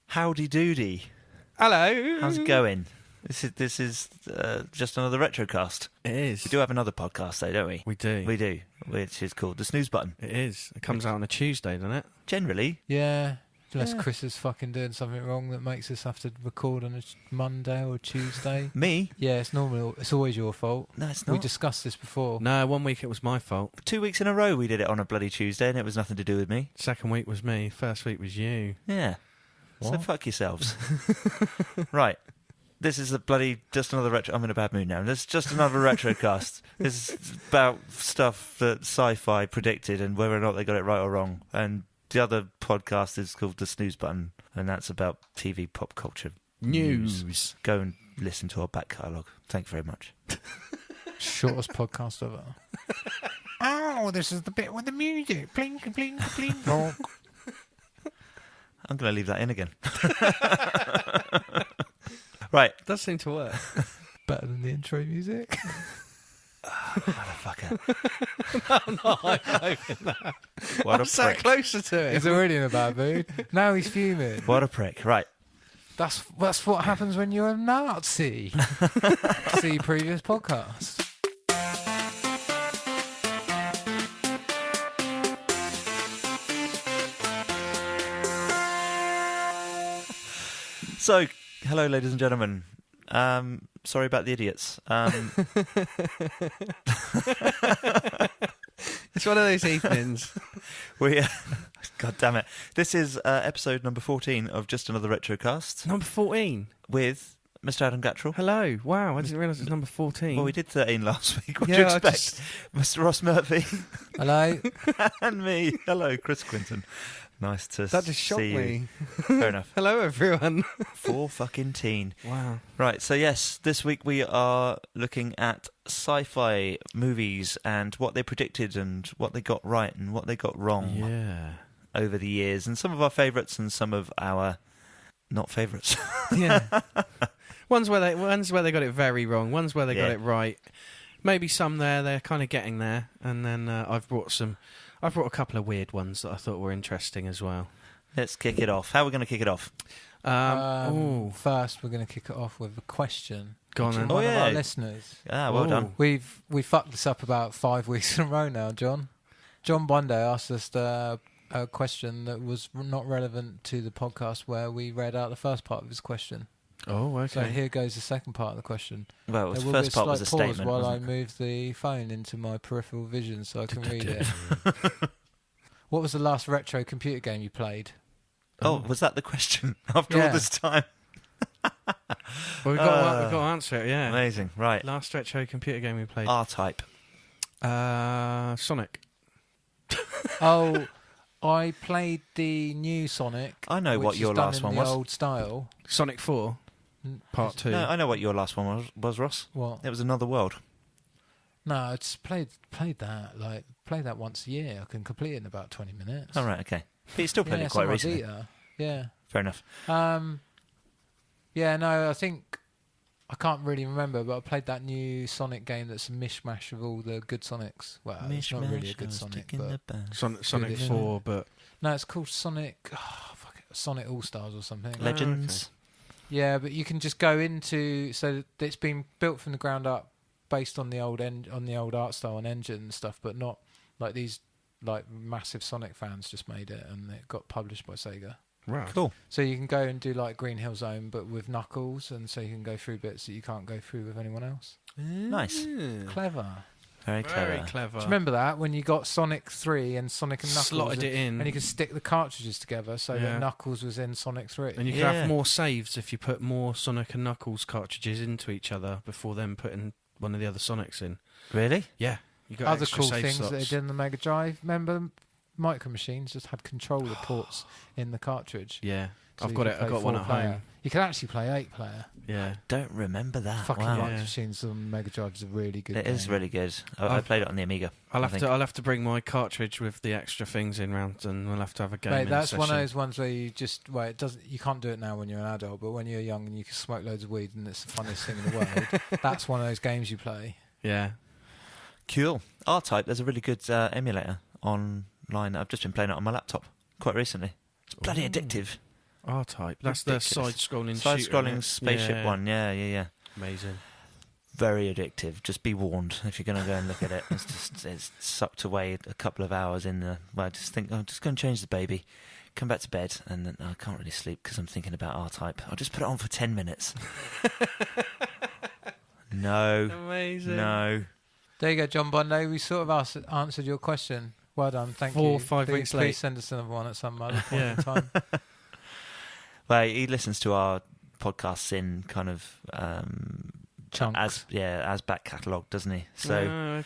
Howdy doody. Hello. How's it going? This is just another retrocast. It is. We do have another podcast though, don't we? We do. We do, which is called The Snooze Button. It is. It comes out on a Tuesday, doesn't it? Generally. Yeah. Unless Yeah. Chris is fucking doing something wrong that makes us have to record on a Monday or Tuesday. Me? Yeah, it's always your fault. No, it's We not. discussed this before. No, 1 week it was my fault. 2 weeks in a row we did it on a bloody Tuesday and it was nothing to do with me. Second week was me. First week was you. Yeah. So What? fuck yourselves. Right. This is just another retro. I'm in a bad mood now. This is just another retrocast. This is about stuff that Sci-Fi predicted and whether or not they got it right or wrong. And the other podcast is called The Snooze Button, and that's about TV pop culture news. Go and listen to our back catalogue. Thank you very much. Shortest podcast ever. Oh, this is the bit with the music. Blink, blink, blink. Oh. I'm going to leave that in again. Right. Does seem to work. Better than the intro music. Motherfucker. I'm What a sat prick. closer to it. He's already in a bad mood. Now he's fuming. What a prick. Right. That's what happens when you're a Nazi. See previous podcast. So, hello, ladies and gentlemen. Sorry about the idiots. It's one of those evenings. God damn it. This is episode number 14 of Just Another Retrocast Number 14. with Mr. Adam Gattrell. Hello. Wow, I didn't realise it was number 14. Well, we did 13 last week. What do Yeah, you I expect? just- Mr. Ross Murphy Hello. and me. Hello, Chris Quinton. Nice to That just shocked see me. you. Fair enough. Hello, everyone. 4 Wow. Right, so yes, this week we are looking at sci-fi movies and what they predicted and what they got right and what they got wrong Yeah. over the years, and some of our favourites and some of our not favourites. Yeah. Ones where they got it very wrong. Ones where they got Yeah. it right. Maybe some they're kind of getting there. And then I've brought a couple of weird ones that I thought were interesting as well. Let's kick it off. How are we going to kick it off? First, we're going to kick it off with a question. Go on from then. one of yeah. our listeners. Ah, well Ooh. done. We fucked this up about 5 weeks in a row now, John. John Bunday asked us a question that was not relevant to the podcast where we read out the first part of his question. Oh, okay. So here goes the second part of the question. Well, the There will be first part was a slight pause statement, while I wasn't it? move the phone into my peripheral vision so I can read it. What was the last retro computer game you played? Oh, was that the question after all Yeah. this time? Well, we've got to answer it, yeah. Amazing. Right. Last retro computer game we played. R-Type. Sonic. Oh, I played the new Sonic. I know which what is your done last in one the was. old style. Sonic 4, Part 2. No, I know what your last one was, Ross. What? It was Another World. No, I just played that. Like played that once a year. I can complete it in about 20 minutes. Oh, right, okay. But you still played Yeah, it it's quite on my recently. Vita. Yeah. Fair enough. Yeah, no, I think I can't really remember, but I played that new Sonic game that's a mishmash of all the good Sonics. Well, it's not really a good Sonic, but Sonic Good, 4, but... no, it's called Sonic. Sonic All Stars or something. Legends. Yeah, but you can just go into so it's been built from the ground up, based on the old on the old art style and engine and stuff, but not like these like massive Sonic fans just made it, and it got published by Sega. Right. Cool. So you can go and do like Green Hill Zone, but with Knuckles, and so you can go through bits that you can't go through with anyone else. Nice. Clever. Very clever. Very clever. Do you remember that when you got Sonic 3 and Sonic and Knuckles? Slotted it in. And you could stick the cartridges together so Yeah. that Knuckles was in Sonic 3. And you could Yeah. have more saves if you put more Sonic and Knuckles cartridges into each other before then putting one of the other Sonics in. Really? Yeah. You got Other extra cool save things slots. that they did in the Mega Drive. Remember, Micro Machines just had controller ports in the cartridge. Yeah. So I've you got could it. I've play got one at 4-player. home. You can actually play 8-player. Yeah. Don't remember that. Fucking Wow. Micro Yeah. Machines on Mega Drive is a really good It game. is really good. I played it on the Amiga. I'll I have to bring my cartridge with the extra things in round, and we'll have to have a game. Mate, that's session. one of those ones where you just it doesn't. You can't do it now when you're an adult, but when you're young and you can smoke loads of weed and it's the funniest thing in the world. That's one of those games you play. Yeah. Cool. R-Type, there's a really good emulator online. I've just been playing it on my laptop quite recently. It's bloody Ooh. addictive. R-Type. That's the Ridiculous. side-scrolling Side-scrolling spaceship one. Yeah. Amazing. Very addictive. Just be warned if you're going to go and look at it. It's sucked away a couple of hours in the. Well, I just think I'm just going to change the baby, come back to bed, and then I can't really sleep because I'm thinking about R-Type. I'll just put it on for 10 minutes. No. Amazing. No. There you go, John Bondo. We sort of answered your question. Well done, thank you. 4 or 5 weeks late. Please send us another one at some other point in time. Well, he listens to our podcasts in kind of Chunks. as back catalogue, doesn't he? So,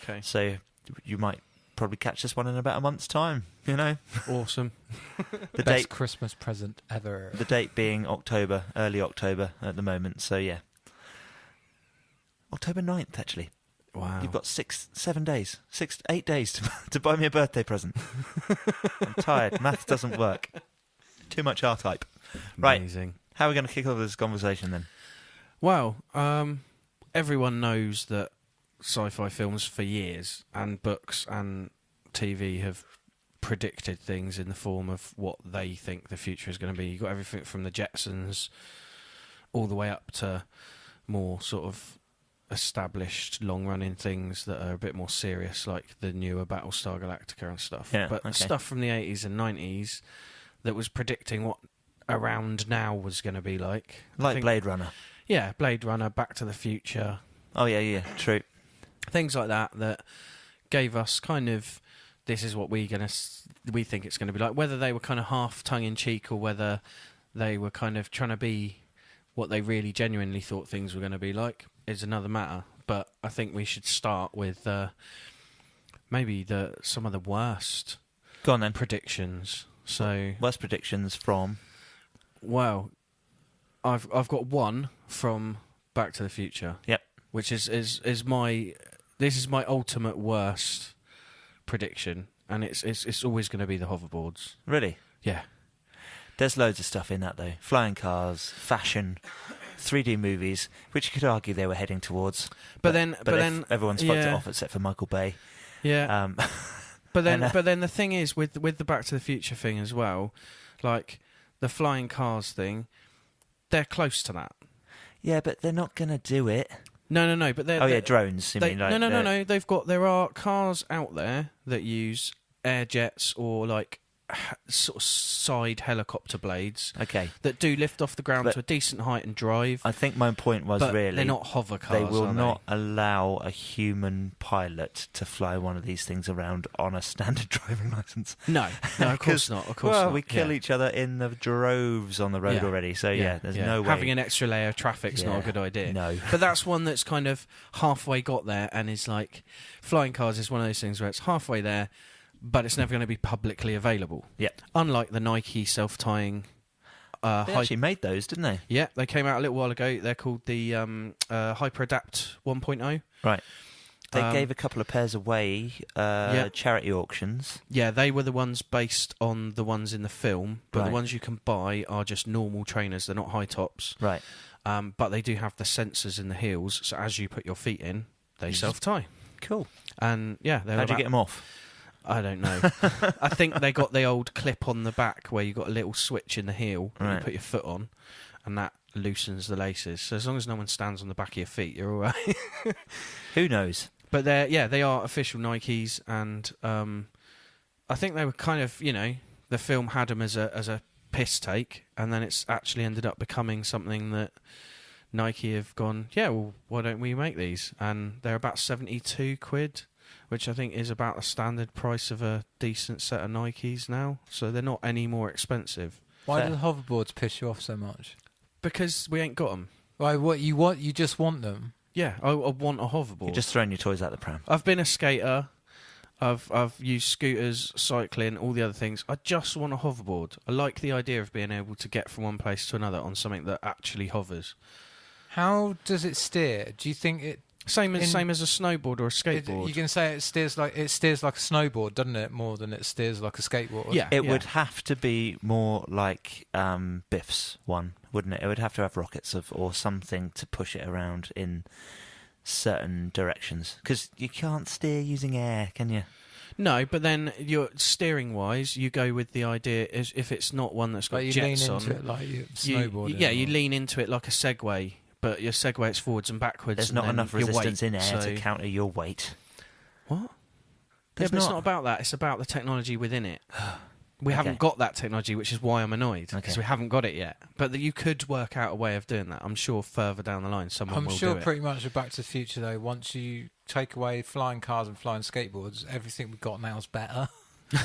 okay. So you might probably catch this one in about a month's time. You know, Awesome. the Best date Christmas present ever. the date being October, early October at the moment. So yeah, October 9th actually. Wow. You've got 8 days to buy me a birthday present. I'm tired. Maths doesn't work. Too much R-Type. Right. Amazing. How are we going to kick off this conversation then? Well, everyone knows that sci-fi films for years and books and TV have predicted things in the form of what they think the future is going to be. You've got everything from the Jetsons all the way up to more sort of established long-running things that are a bit more serious, like the newer Battlestar Galactica and stuff. Yeah, but okay. stuff from the 80s and 90s that was predicting what around now was going to be like. I Like think- Blade Runner. Yeah, Blade Runner, Back to the Future, Oh yeah, true. things like that gave us kind of, this is what we think it's going to be like. Whether they were kind of half tongue-in-cheek or whether they were kind of trying to be what they really genuinely thought things were going to be like is another matter. But I think we should start with maybe some of the worst Go on then. predictions. So, Worst predictions from. well, I've got one from Back to the Future. Yep. Which is my ultimate worst prediction, and it's always going to be the hoverboards. Really? Yeah. There's loads of stuff in that though. Flying cars, fashion, 3D movies, which you could argue they were heading towards. But then everyone's fucked it yeah. off except for Michael Bay. Yeah. But and, then the thing is with the Back to the Future thing as well, like the flying cars thing, they're close to that. Yeah, but they're not going to do it. No. But they're Drones. You mean like no. There are cars out there that use air jets or like sort of side helicopter blades. Okay. That do lift off the ground But to a decent height and drive. I think my point was but really they're not hover cars. they will are not allow a human pilot to fly one of these things around on a standard driving license. No, of course not. Of course well, not. we kill each other in the droves on the road Yeah. already. So there's no way. Having an extra layer of traffic's not a good idea. No. But that's one that's kind of halfway got there and is like, flying cars is one of those things where it's halfway there, but it's never going to be publicly available. Yep. Unlike the Nike self-tying. They actually made those, didn't they? Yeah, they came out a little while ago. They're called the HyperAdapt 1.0. Right. They gave a couple of pairs away, charity auctions. Yeah, they were the ones based on the ones in the film, but Right. the ones you can buy are just normal trainers. They're not high tops. Right. But they do have the sensors in the heels, so as you put your feet in, they self-tie. Cool. And yeah, How'd you get them off? I don't know. I think they got the old clip on the back where you got a little switch in the heel and you Right. put your foot on, and that loosens the laces. So as long as no one stands on the back of your feet, you're all right. Who knows? But they are official Nikes, and I think they were kind of, the film had them as a piss take, and then it's actually ended up becoming something that Nike have gone, yeah, well, why don't we make these? And they're about 72 quid, which I think is about the standard price of a decent set of Nikes now. So they're not any more expensive. Why Fair. do the hoverboards piss you off so much? Because we ain't got them. Why? What you want? You just want them. Yeah, I want a hoverboard. You're just throwing your toys out the pram. I've been a skater. I've used scooters, cycling, all the other things. I just want a hoverboard. I like the idea of being able to get from one place to another on something that actually hovers. How does it steer? Do you think it? Same as a snowboard or a skateboard. You can say it steers like a snowboard, doesn't it? More than it steers like a skateboard. Yeah, It would have to be more like Biff's one, wouldn't it? It would have to have rockets or something to push it around in certain directions. Because you can't steer using air, can you? No, but then you're steering-wise, you go with the idea is if it's not one that's got Like you jets lean on, into it like you snowboarding. you lean into it like a Segway, but your Segway it's forwards and backwards. There's and not then enough your resistance weight, in air so... to counter your weight. What? There's but it's not. not about that. It's about the technology within it. We Okay. haven't got that technology, which is why I'm annoyed, because Okay. we haven't got it yet. But you could work out a way of doing that. I'm sure further down the line someone I'm will sure do it. pretty much with Back to the Future, though, once you take away flying cars and flying skateboards, everything we've got now is better.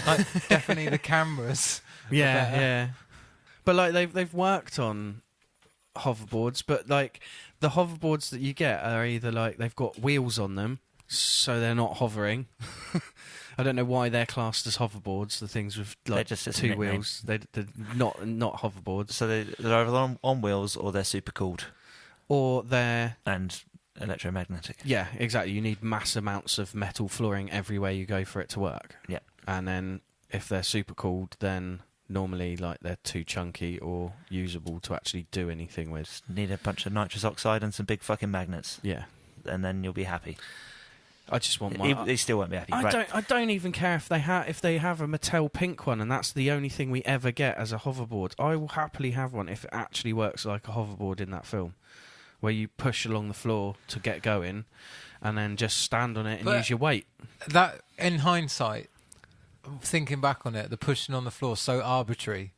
Like, definitely the cameras. are Yeah, better. yeah. But like they've worked on hoverboards, but like the hoverboards that you get are either like they've got wheels on them, so they're not hovering. I don't know why they're classed as hoverboards. The things with They're like just a two nickname. wheels, they're not hoverboards, So they're either on wheels or they're super cooled or they're and electromagnetic. yeah, exactly. You need mass amounts of metal flooring everywhere you go for it to work. Yeah. And then if they're super cooled, then normally like they're too chunky or usable to actually do anything with. Just need a bunch of nitrous oxide and some big fucking magnets, Yeah. and then you'll be happy. I just want one. They still won't be happy. I right? don't even care if they have a Mattel pink one and that's the only thing we ever get as a hoverboard. I will happily have one if it actually works like a hoverboard in that film, where you push along the floor to get going and then just stand on it and But- use your weight. That, in hindsight, thinking back on it, the pushing on the floor so arbitrary,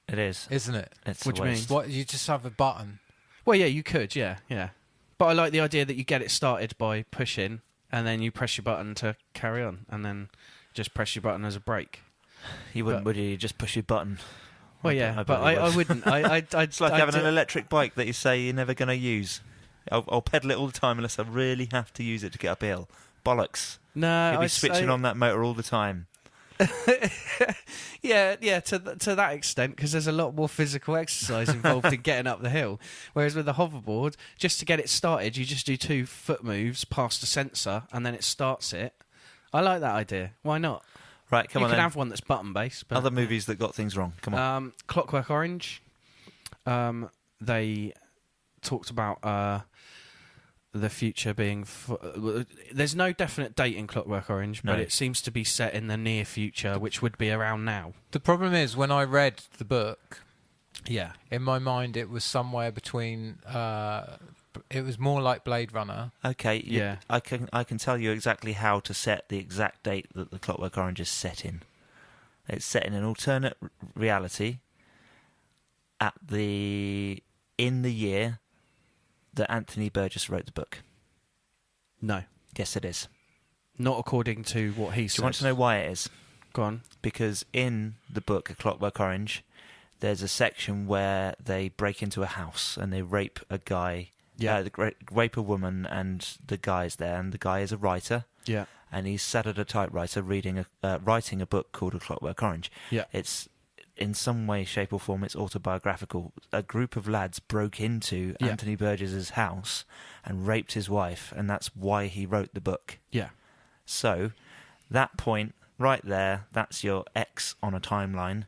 It is. isn't it? It's What a do you waste. What, you just have a button. Well, yeah, you could, yeah. But I like the idea that you get it started by pushing and then you press your button to carry on and then just press your button as a brake. You wouldn't, but- would you? Just push your button. Well, I yeah, bet but you I would. wouldn't. It's like having an electric bike that you say you're never going to use. I'll pedal it all the time unless I really have to use it to get up a hill. Bollocks. No, You'll be switching on that motor all the time. Yeah, to that extent, because there's a lot more physical exercise involved in getting up the hill. Whereas with a hoverboard, just to get it started, you just do 2 foot moves past a sensor, and then it starts it. I like that idea. Why not? Right, come you on can then. have one that's button based. But Other movies that got things wrong. Come on. Clockwork Orange. They talked about the future being. There's no definite date in Clockwork Orange, but No. it seems to be set in the near future, which would be around now. The problem is, when I read the book, Yeah. in my mind it was somewhere between... it was more like Blade Runner. Okay, Yeah. I can tell you exactly how to set the exact date that the Clockwork Orange is set in. It's set in an alternate reality in the year that Anthony Burgess wrote the book. No. Yes, it is. Not according to what he Do says. you want to know why it is? Go on. Because in the book, A Clockwork Orange, there's a section where they break into a house and they rape a guy. Yeah. Rape a woman, and the guy's there, and the guy is a writer, Yeah. and he's sat at a typewriter writing a book called A Clockwork Orange. Yeah. It's in some way, shape, or form, it's autobiographical. A group of lads broke into Yeah. Anthony Burgess's house and raped his wife, and that's why he wrote the book. Yeah. So, that point right there, that's your X on a timeline.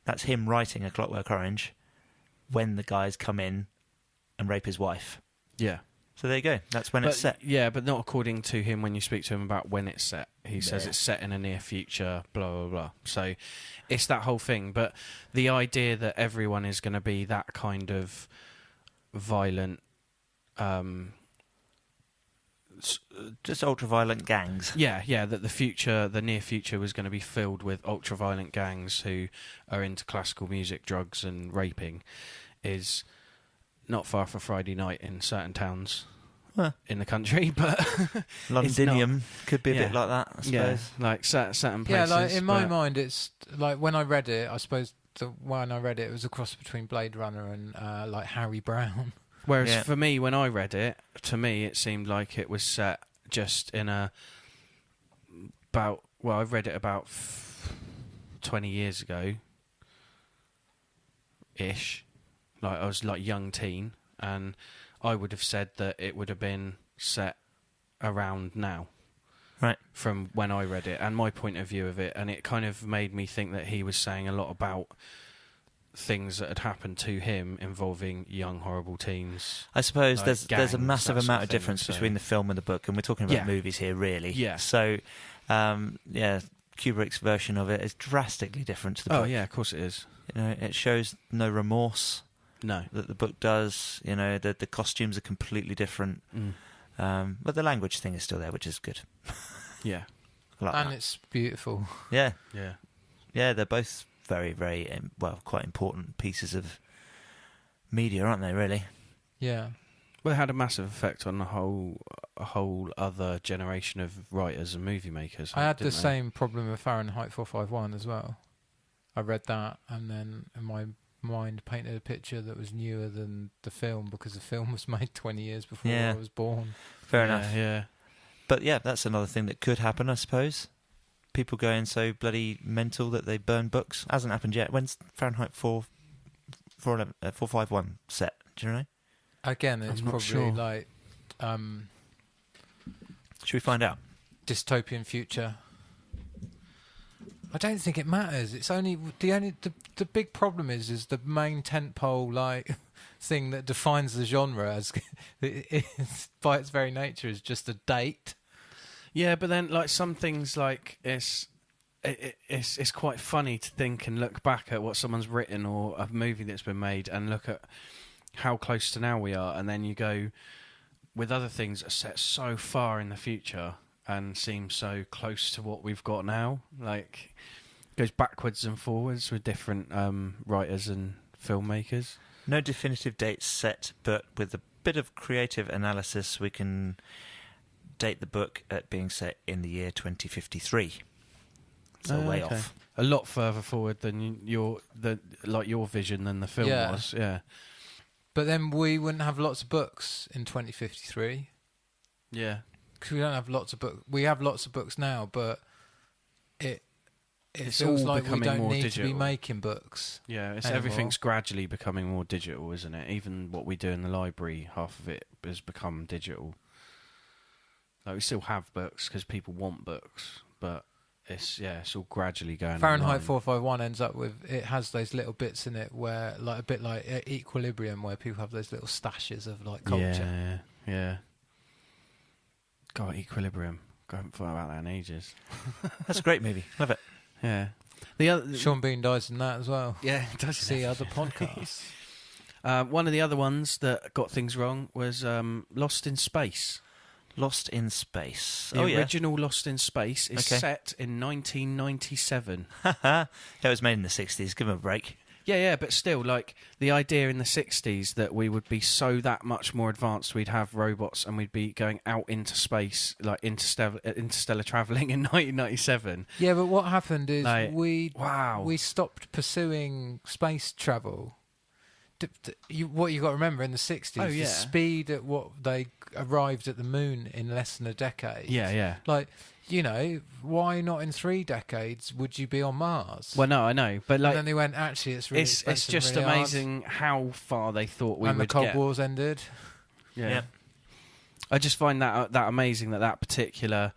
That's him writing A Clockwork Orange when the guys come in and rape his wife. Yeah. So there you go. That's when it's set. Yeah, but not according to him when you speak to him about when it's set. He says Yeah. it's set in a near future, blah, blah, blah. So it's that whole thing. But the idea that everyone is going to be that kind of violent... Just ultra-violent gangs. Yeah, that the near future was going to be filled with ultra-violent gangs who are into classical music, drugs and raping is not far for Friday night in certain towns in the country, but Londinium could be a bit like that, I suppose. yeah, like certain Yeah, places. like in my but- mind, it's like when I read it, I suppose when I read it, it was a cross between Blade Runner and like Harry Brown. Whereas Yeah. for me, when I read it, to me it seemed like it was set just in I read it about 20 years ago, ish. Like I was like young teen, and I would have said that it would have been set around now. Right. From when I read it and my point of view of it, and it kind of made me think that he was saying a lot about things that had happened to him involving young horrible teens. I suppose Like there's a gangs, massive that sort amount of of thing, difference so- between the film and the book, and we're talking about Yeah. movies here, really. Yeah. So Yeah, Kubrick's version of it is drastically different to the book. Oh yeah, of course it is. You know, it shows no remorse No. that the book does. You know, the costumes are completely different. But the language thing is still there, which is good. Yeah. I like And that. it's beautiful. Yeah. Yeah. Yeah, they're both very, very, quite important pieces of media, aren't they, really? Yeah. Well, it had a massive effect on a whole other generation of writers and movie makers. I had the didn't they? same problem with Fahrenheit 451 as well. I read that, and then in my mind painted a picture that was newer than the film because the film was made 20 years before Yeah. I was born. Fair Yeah, enough. Yeah. But yeah, that's another thing that could happen, I suppose. People going so bloody mental that they burn books. Hasn't happened yet. When's Fahrenheit 451 set? Do you know? Again, it's I'm not probably sure. like Should we find out? dystopian future. I don't think it matters. It's only the big problem is the main tentpole like thing that defines the genre as it's, by its very nature is just a date. Yeah, but then like some things like it's quite funny to think and look back at what someone's written or a movie that's been made and look at how close to now we are, and then you go with other things that are set so far in the future and seem so close to what we've got now. Like goes backwards and forwards with different writers and filmmakers. No definitive dates set, but with a bit of creative analysis, we can date the book at being set in the year 2053. So way Okay. off. A lot further forward than your vision than the film Yeah. was. Yeah. But then we wouldn't have lots of books in 2053 Yeah. because we don't have lots of books. We have lots of books now, but it It's feels all like we becoming don't more need to digital. be making books. Yeah, anymore. everything's gradually becoming more digital, isn't it? Even what we do in the library, half of it has become digital. Like we still have books because people want books, but it's all gradually going. Fahrenheit online. 451 ends up with it has those little bits in it where like a bit like Equilibrium where people have those little stashes of like culture. Yeah. God, Equilibrium. I haven't thought about that in ages. That's a great movie. Love it. Yeah. The other Sean Bean dies in that as well. Yeah, it does See other podcasts. one of the other ones that got things wrong was Lost in Space. Lost in Space. The yeah. original Lost in Space is Okay. set in 1997. It was made in the 60s. Give him a break. Yeah, but still, like, the idea in the 60s that we would be so that much more advanced, we'd have robots and we'd be going out into space, like interstellar travelling in 1997. Yeah, but what happened is Like, we wow. stopped pursuing space travel. What you got to remember in the 60s, Oh, yeah. the speed at what they arrived at the moon in less than a decade. Yeah. Like, you know, why not in 3 decades would you be on Mars? Well, no, I know, but like, and then they went, actually, it's really it's expensive, just really hard. amazing how far they thought we and the would Cold get. War's ended. Yeah. I just find that amazing that particular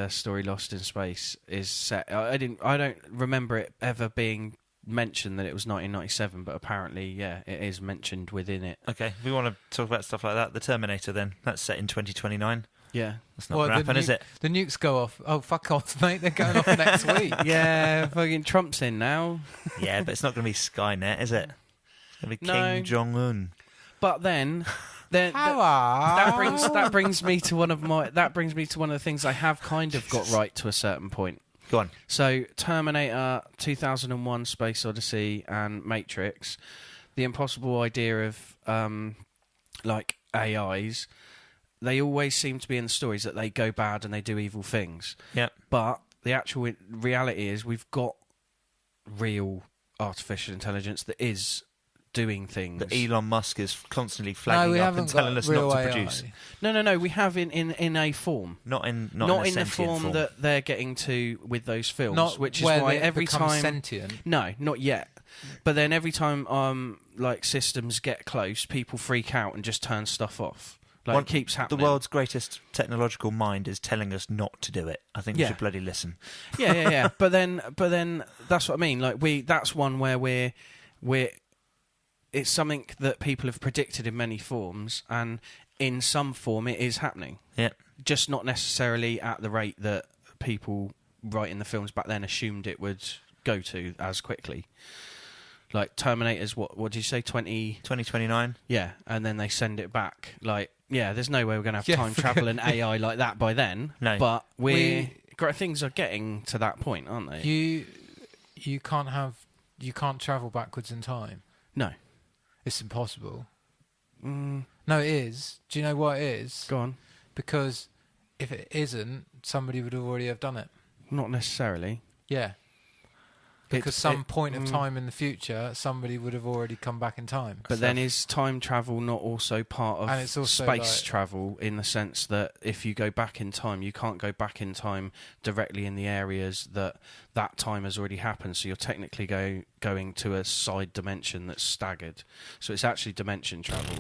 story, Lost in Space, is set. I don't remember it ever being mentioned that it was 1997, but apparently, yeah, it is mentioned within it. Okay, we want to talk about stuff like that. The Terminator, then. That's set in 2029. Yeah. That's not going to happen, is it? The nukes go off. Oh, fuck off, mate. They're going off next week. Yeah, fucking Trump's in now. Yeah, but it's not going to be Skynet, is it? It's going to be No. Kim Jong-un. But then that brings me to one of the things I have kind of got right to a certain point. Go on. So, Terminator, 2001, Space Odyssey, and Matrix, the impossible idea of like AIs, they always seem to be in the stories that they go bad and they do evil things. Yeah. But the actual reality is we've got real artificial intelligence that is doing things. That Elon Musk is constantly flagging up and telling us not to produce. No. We have in a form. Not in the form that they're getting to with those films, Not which is where why they every become time sentient. No, not yet. But then every time like systems get close, people freak out and just turn stuff off. Like it keeps happening. The world's greatest technological mind is telling us not to do it. I think we should bloody listen. Yeah. But then that's what I mean. Like that's one where we're it's something that people have predicted in many forms, and in some form it is happening. Yeah. just not necessarily at the rate that people writing the films back then assumed it would go to as quickly. Like Terminator's, what did you say, 2029? Yeah, and then they send it back. Like, yeah, there's no way we're going to have time travel and AI like that by then. No. But things are getting to that point, aren't they? You can't travel backwards in time. No. It's impossible. Mm. No, it is. Do you know what it is? Go on. Because if it isn't, somebody would already have done it. Not necessarily. Yeah. Because some point of time in the future, somebody would have already come back in time. But then is time travel not also part of and it's also space travel, in the sense that if you go back in time, you can't go back in time directly in the areas that time has already happened, so you're technically going to a side dimension that's staggered. So it's actually dimension travel.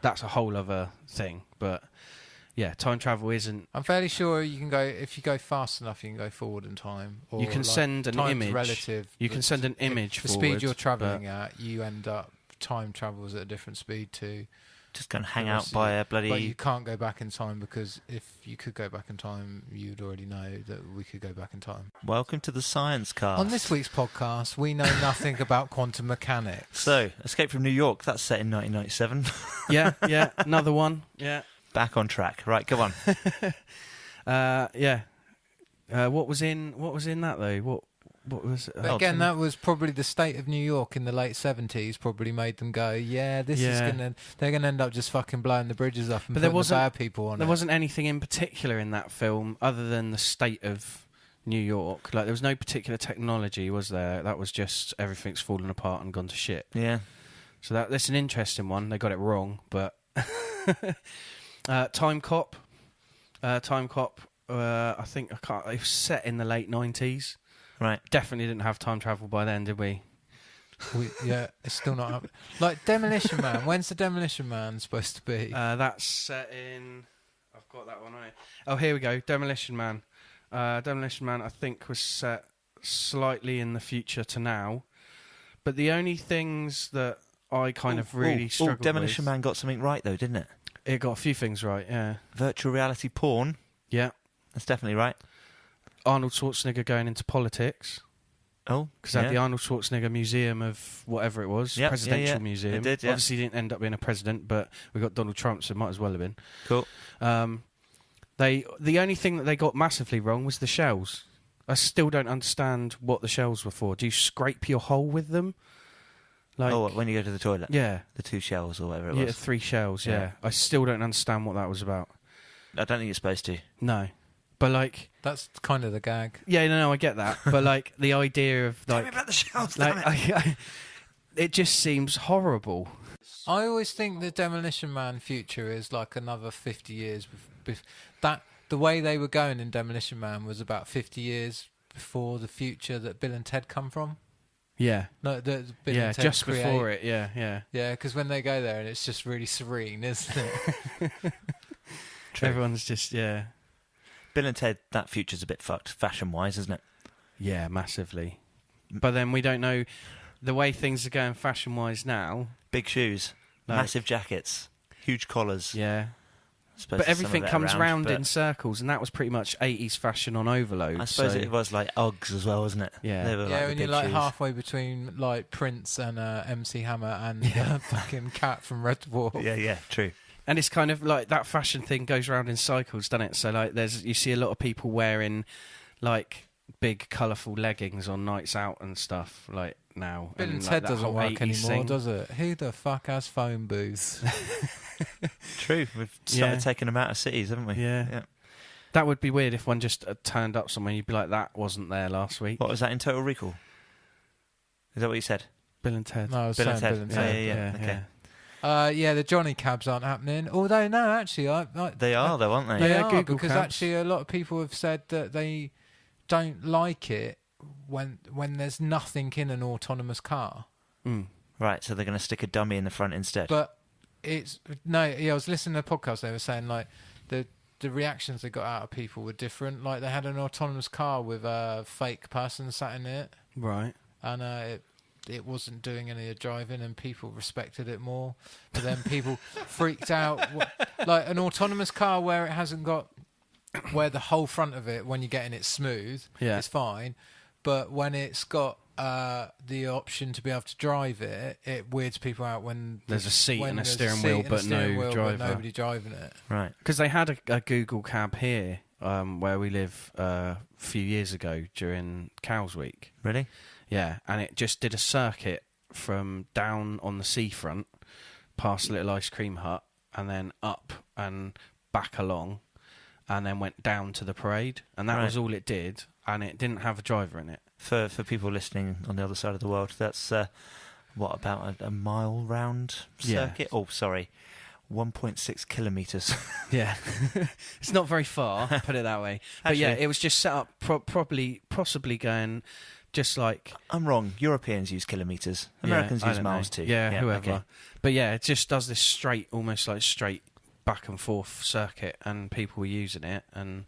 That's a whole other thing, but... Yeah, time travel isn't... I'm fairly sure you can go... If you go fast enough, you can go forward in time. Or you can send an image. Relative. You can send an image forward. The speed you're travelling at, you end up... Time travels at a different speed to... Just going to hang out by a bloody... But you can't go back in time, because if you could go back in time, you'd already know that we could go back in time. Welcome to the Science Cast. On this week's podcast, we know nothing about quantum mechanics. So, Escape from New York, that's set in 1997. Yeah, another one. Yeah. Back on track. Right, come on. Yeah. What was in that though? What was? Again, that was probably the state of New York in the late 70s. Probably made them go, yeah, this is gonna. They're gonna end up just fucking blowing the bridges up and putting the bad people on. There wasn't anything in particular in that film other than the state of New York. Like, there was no particular technology, was there? That was just everything's fallen apart and gone to shit. Yeah. So that's an interesting one. They got it wrong, but. Time Cop. I think it was set in the late 90s. Right. Definitely didn't have time travel by then, did we? Yeah, it's still not up. Like Demolition Man. When's the Demolition Man supposed to be? That's set in... I've got that one right. Oh, here we go. Demolition Man. Demolition Man, I think, was set slightly in the future to now. But the only things that I kind of really struggled with... Demolition Man got something right, though, didn't it? It got a few things right, yeah. Virtual reality porn. Yeah. That's definitely right. Arnold Schwarzenegger going into politics. Oh, because they had the Arnold Schwarzenegger Museum of whatever it was, presidential museum. It did, yeah. Obviously, he didn't end up being a president, but we got Donald Trump, so it might as well have been. Cool. The only thing that they got massively wrong was the shells. I still don't understand what the shells were for. Do you scrape your hole with them? Like, when you go to the toilet? Yeah. The 2 shells or whatever it was. Yeah, 3 shells, yeah. I still don't understand what that was about. I don't think you're supposed to. No. But, like... That's kind of the gag. Yeah, no, I get that. But, like, the idea of, like... Tell me about the shells, like, it just seems horrible. I always think the Demolition Man future is, like, another 50 years... The way they were going in Demolition Man was about 50 years before the future that Bill and Ted come from. Yeah. No, Bill and Ted just create. Before it, yeah. Yeah, because when they go there and it's just really serene, isn't it? True. Everyone's just, yeah. Bill and Ted, that future's a bit fucked, fashion-wise, isn't it? Yeah, massively. But then we don't know the way things are going fashion-wise now. Big shoes, massive jackets, huge collars. Yeah. But everything comes round in circles, and that was pretty much 80s fashion on overload. I suppose it was like Uggs as well, wasn't it? Yeah. They were when you're like shoes. halfway between like Prince and MC Hammer and fucking Cat from Red Dwarf. Yeah, true. And it's kind of like that fashion thing goes round in cycles, doesn't it? So like you see a lot of people wearing like big colourful leggings on nights out and stuff like now. Bill and like, Ted that doesn't whole work 80s anymore, thing. does it? Who the fuck has phone booths? True. We've started taking them out of cities, haven't we? Yeah. That would be weird if one just turned up somewhere. You'd be like, that wasn't there last week. What was that in Total Recall? Is that what you said? Bill and Ted. No, I was Bill saying and Ted. Bill and Ted. Okay. The Johnny cabs aren't happening. Although, no, actually... They are, though, aren't they? They Yeah, are, Google because cabs. actually a lot of people have said that they don't like it when there's nothing in an autonomous car. Mm. Right, so they're going to stick a dummy in the front instead. But I was listening to a podcast. They were saying like the reactions they got out of people were different. Like they had an autonomous car with a fake person sat in it, Right. and it wasn't doing any of the driving, and people respected it more. But then people freaked out. Like an autonomous car where it hasn't got where the whole front of it, when you're getting it smooth, it's fine. But when it's got the option to be able to drive it, it weirds people out when there's a seat and a steering wheel, but no driver. But nobody driving it. Right. Because they had a Google cab here where we live a few years ago during Cows Week. Really? Yeah, and it just did a circuit from down on the seafront, past a little ice cream hut, and then up and back along, and then went down to the parade. And that was all it did, and it didn't have a driver in it. For people listening on the other side of the world, that's, about a mile round circuit? Yeah. Oh, sorry. 1.6 kilometres. Yeah. It's not very far, put it that way. But yeah, it was just set up possibly going just like... I'm wrong. Europeans use kilometres. Americans use miles too. Yeah, whoever. Okay. But yeah, it just does this almost like straight back and forth circuit, and people were using it, and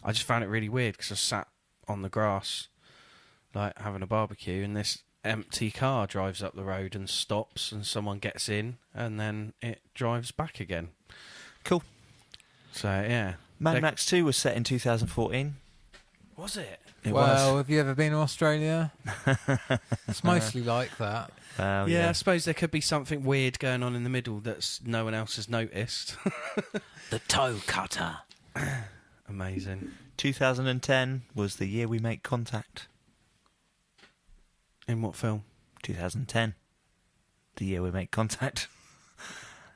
I just found it really weird because I sat on the grass like having a barbecue, and this empty car drives up the road and stops, and someone gets in, and then it drives back again. Cool. So yeah, Mad Max 2 was set in 2014. Was it? It was. Have you ever been to Australia? It's mostly like that. Yeah, I suppose there could be something weird going on in the middle that no one else has noticed. The toe cutter. Amazing. 2010 was the year we make contact. In what film? 2010. The year we make contact.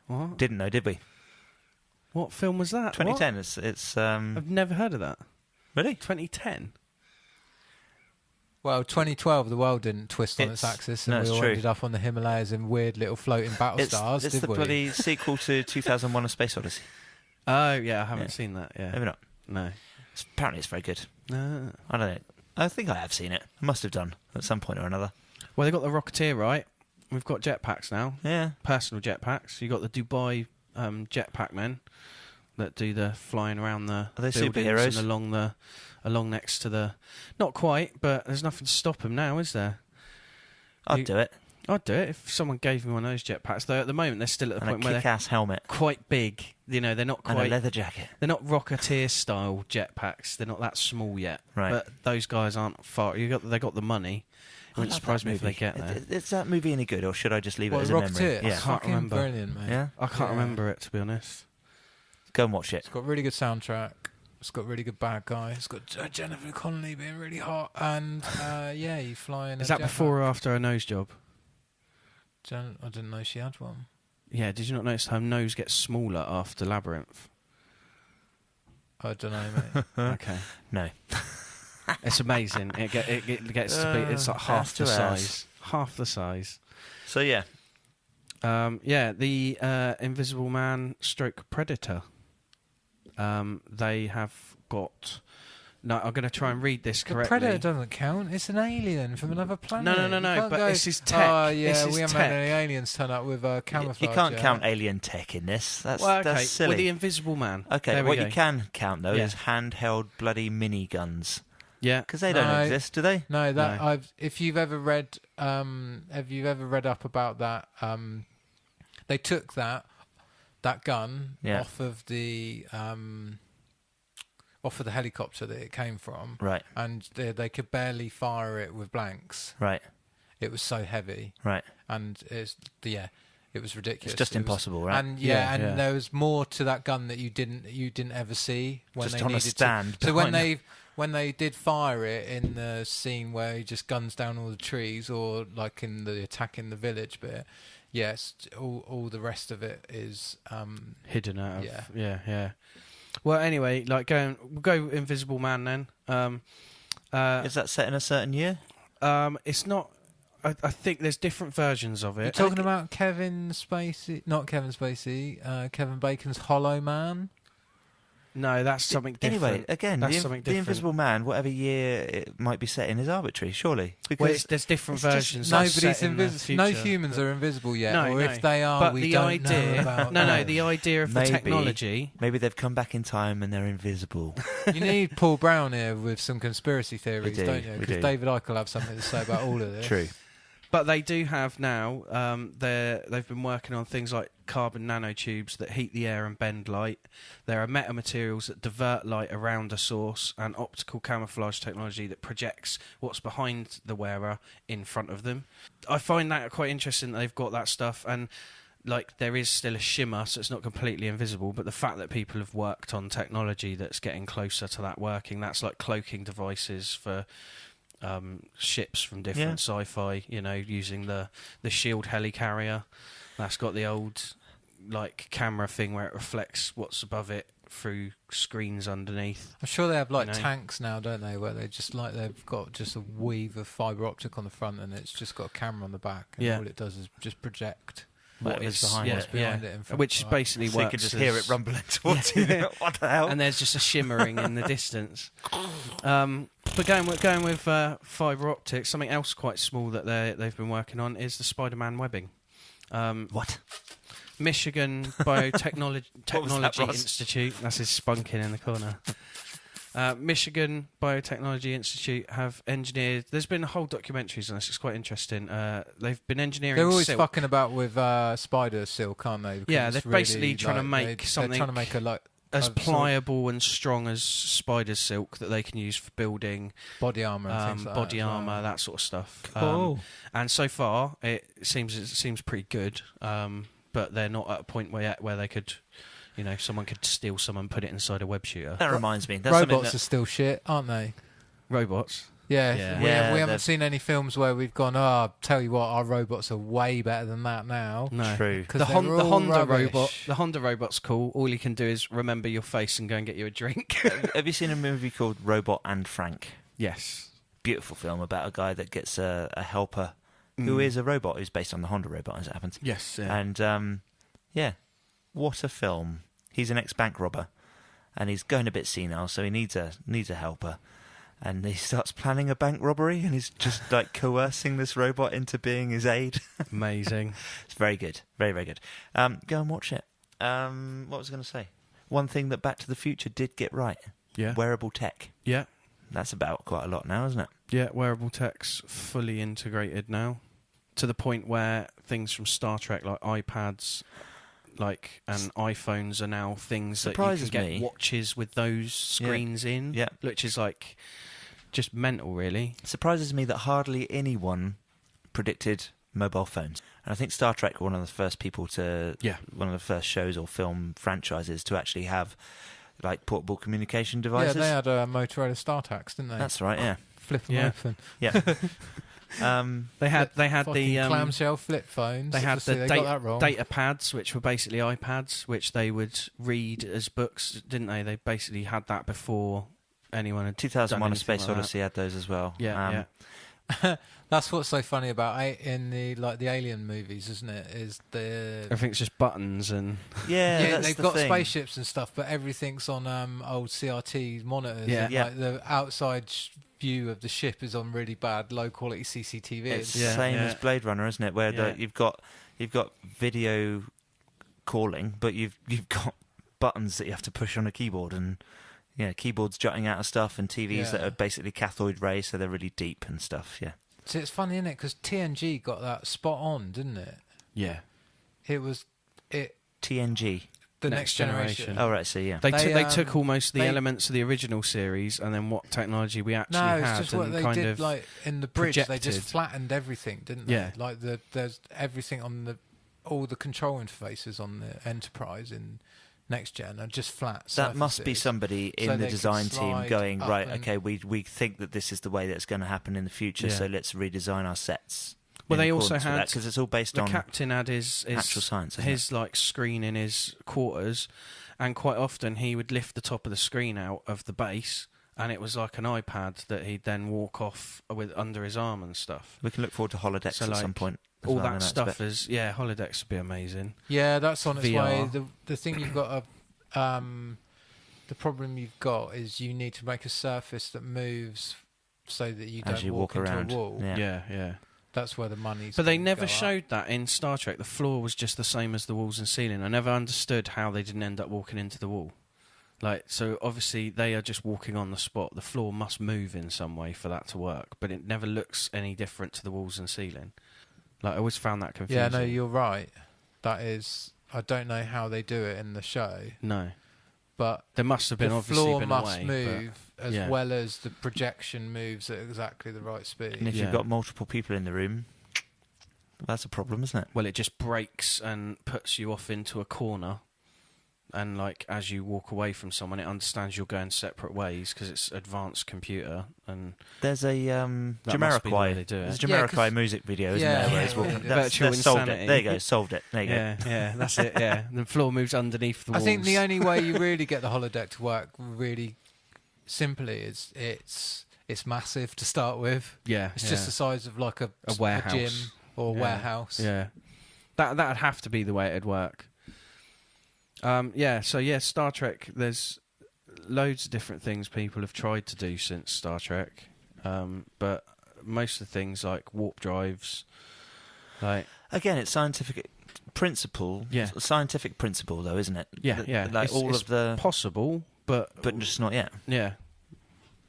What? Didn't know, did we? What film was that? 2010. What? It's I've never heard of that. Really? 2010? Well, 2012, the world didn't twist on its axis, and we all ended up on the Himalayas in weird little floating battle stars, It's the bloody sequel to 2001: A Space Odyssey. Oh, yeah, I haven't seen that, yeah. Maybe not. No. Apparently it's very good. No. I don't know. I think I have seen it. I must have done at some point or another. Well, they got the Rocketeer, right? We've got jetpacks now. Yeah. Personal jetpacks. You got the Dubai jetpack men that do the flying around the Are they buildings superheroes? and along next to the... Not quite, but there's nothing to stop them now, is there? I'd do it. I'd do it if someone gave me one of those jetpacks. Though at the moment they're still at the point where they're kick-ass helmet. Quite big. You know, they're not quite... And a leather jacket. They're not Rocketeer-style jetpacks. They're not that small yet. Right. But those guys aren't far... They got the money. It wouldn't surprise me if they get there. Is that movie any good, or should I just leave it as a Rocketeer? memory? Yeah, I can't remember. Brilliant, mate. Yeah? I can't remember it, to be honest. Go and watch it. It's got a really good soundtrack. It's got a really good bad guy. It's got Jennifer Connelly being really hot, and you fly in. Is that before or after her nose job? I didn't know she had one. Yeah, did you not notice her nose gets smaller after Labyrinth? I don't know, mate. Okay. No. It's amazing. It gets to be... It's like half the size. Half the size. So, yeah. The Invisible Man / Predator. They have got... No, I'm going to try and read this correctly. The Predator doesn't count. It's an alien from another planet. No. But this is tech. Oh, yeah, we haven't had any aliens turn up with camouflage. You can't count alien tech in this. That's silly. Well, the Invisible Man. Okay, what you can count, though, is handheld bloody miniguns. Yeah. Because they don't exist, do they? No, if you've ever read up about that, they took that gun off of the helicopter that it came from, right? And they could barely fire it with blanks, right? It was so heavy, right? And it was ridiculous. It's just impossible, right? And there was more to that gun that you didn't ever see when just they on needed a stand. So when they did fire it in the scene where he just guns down all the trees, or like in the attack in the village bit, yes, all the rest of it is hidden out. Yeah. Well, anyway, we'll go Invisible Man then. Is that set in a certain year? It's not. I think there's different versions of it. You're talking about Kevin Spacey, not Kevin Spacey, Kevin Bacon's Hollow Man? No, that's something different. Anyway, again, the Invisible Man, whatever year it might be set in, is arbitrary, surely. Because there's different versions. Nobody's invisible. No humans are invisible yet. No, if they are, but we don't know about. No, the idea of the technology. Maybe they've come back in time and they're invisible. You need Paul Brown here with some conspiracy theories, don't you? We Because do. David Icke will have something to say about all of this. True. But they do have now. They've been working on things like carbon nanotubes that heat the air and bend light. There are metamaterials that divert light around a source, and optical camouflage technology that projects what's behind the wearer in front of them. I find that quite interesting that they've got that stuff, and like there is still a shimmer, so it's not completely invisible. But the fact that people have worked on technology that's getting closer to that working, that's like cloaking devices for ships from different sci-fi, using the shield helicarrier that's got the old like camera thing where it reflects what's above it through screens underneath. I'm sure they have tanks now, don't they, where they just they've got just a weave of fibre optic on the front and it's just got a camera on the back, and all it does is just project what is behind it in front, which basically works. So you can just hear it rumbling towards you. What the hell? And there's just a shimmering in the distance. But going with fibre optics, something else quite small that they've been working on is the Spider-Man webbing. What? Michigan Biotechnology that, Ross? Institute. That's his spunking in the corner. Michigan Biotechnology Institute have engineered. There's been whole documentaries on this. It's quite interesting. They've been engineering. They're always silk. fucking about with spider silk, aren't they? Because yeah, they're basically trying to make something. They're trying to make as pliable and strong as spider silk that they can use for building body armor, and things like body that armor, that sort of stuff. Cool. And so far, it seems pretty good. But they're not at a point where they could, someone could steal some and put it inside a web shooter. That reminds me. That's robots are still shit, aren't they? Robots? Yeah. We haven't seen any films where we've gone, tell you what, our robots are way better than that now. No. True. The Honda robot's cool. All you can do is remember your face and go and get you a drink. Have you seen a movie called Robot and Frank? Yes. Beautiful film about a guy that gets a helper who is a robot, who's based on the Honda robot, as it happens. Yes. Yeah. And, what a film. He's an ex-bank robber, and he's going a bit senile, so he needs a helper. And he starts planning a bank robbery, and he's just like coercing this robot into being his aide. Amazing. It's very good. Very, very good. Go and watch it. What was I going to say? One thing that Back to the Future did get right. Yeah. Wearable tech. Yeah. That's about quite a lot now, isn't it? Yeah, wearable tech's fully integrated now, to the point where things from Star Trek, like iPads, and iPhones, are now things that you can get watches with those screens in. Yeah. Which is just mental, really. It surprises me that hardly anyone predicted mobile phones. And I think Star Trek were one of the first people to, one of the first shows or film franchises to actually have portable communication devices. Yeah, they had a Motorola StarTAC, didn't they? That's right, yeah. Flip them open. Yeah. They had the clamshell flip phones. They had the data pads, which were basically iPads, which they would read as books, didn't they? They basically had that before anyone had 2001: A Space Odyssey had those as well. Yeah. That's what's so funny about in the Alien movies, isn't it? Is everything's just buttons and they've got spaceships and stuff, but everything's on old CRT monitors. Yeah, and, the outside view of the ship is on really bad, low quality CCTV. It's the same as Blade Runner, isn't it? Where you've got video calling, but you've got buttons that you have to push on a keyboard, and keyboards jutting out of stuff, and TVs that are basically cathode ray, so they're really deep and stuff. Yeah. So it's funny, isn't it? Because TNG got that spot on, didn't it? Yeah. It was TNG. The Next Generation. Oh, right, so yeah. They took almost the elements of the original series and then what technology we actually had. No, it's just what they did, in the bridge, projected. they just flattened everything, didn't they? Yeah. There's everything on all the control interfaces on the Enterprise in Next Gen are just flat surfaces. That must be somebody in the design team going, right, okay, we think that this is the way that's going to happen in the future, so let's redesign our sets. Well, they also had, because it's all based on the captain had his actual science, his screen in his quarters, and quite often he would lift the top of the screen out of the base, and it was like an iPad that he'd then walk off with under his arm and stuff. We can look forward to holodecks at some point. All that stuff holodecks would be amazing. Yeah, that's on its VR. way. The thing you've got the problem you've got is you need to make a surface that moves so that you don't walk into around. A wall. Yeah. That's where the money's. But they never showed that in Star Trek. The floor was just the same as the walls and ceiling. I never understood how they didn't end up walking into the wall. So obviously they are just walking on the spot. The floor must move in some way for that to work, but it never looks any different to the walls and ceiling. Like I always found that confusing. Yeah, no, you're right. That is, I don't know how they do it in the show. No. But There must have been the obviously floor been must a way, move as yeah. well as the projection moves at exactly the right And speed. if Yeah. you've got multiple people in the room, that's a problem, isn't it? Well, it just breaks and puts you off into a corner, and like as you walk away from someone, it understands you're going separate ways because it's advanced computer. And There's a That must be the way they Jamiroquai. do it. There's a Yeah, Jamiroquai 'cause- music video, isn't yeah, there? Where yeah, he's walking. yeah. That's Virtual solved it. insanity. There you go. Solved it. There you go. yeah, that's it. Yeah, the floor moves underneath the I walls. think the only way you really get the holodeck to work really simply is it's massive to start with. yeah, It's just the size of like a warehouse. gym or Yeah. warehouse. Yeah, that'd have to be the way it'd work. Star Trek. There's loads of different things people have tried to do since Star Trek, but most of the things like warp drives, like Again, it's scientific principle. Yeah. Scientific principle, though, isn't it? yeah, yeah, Like it's, all it's of the, possible, but just not yet. yeah.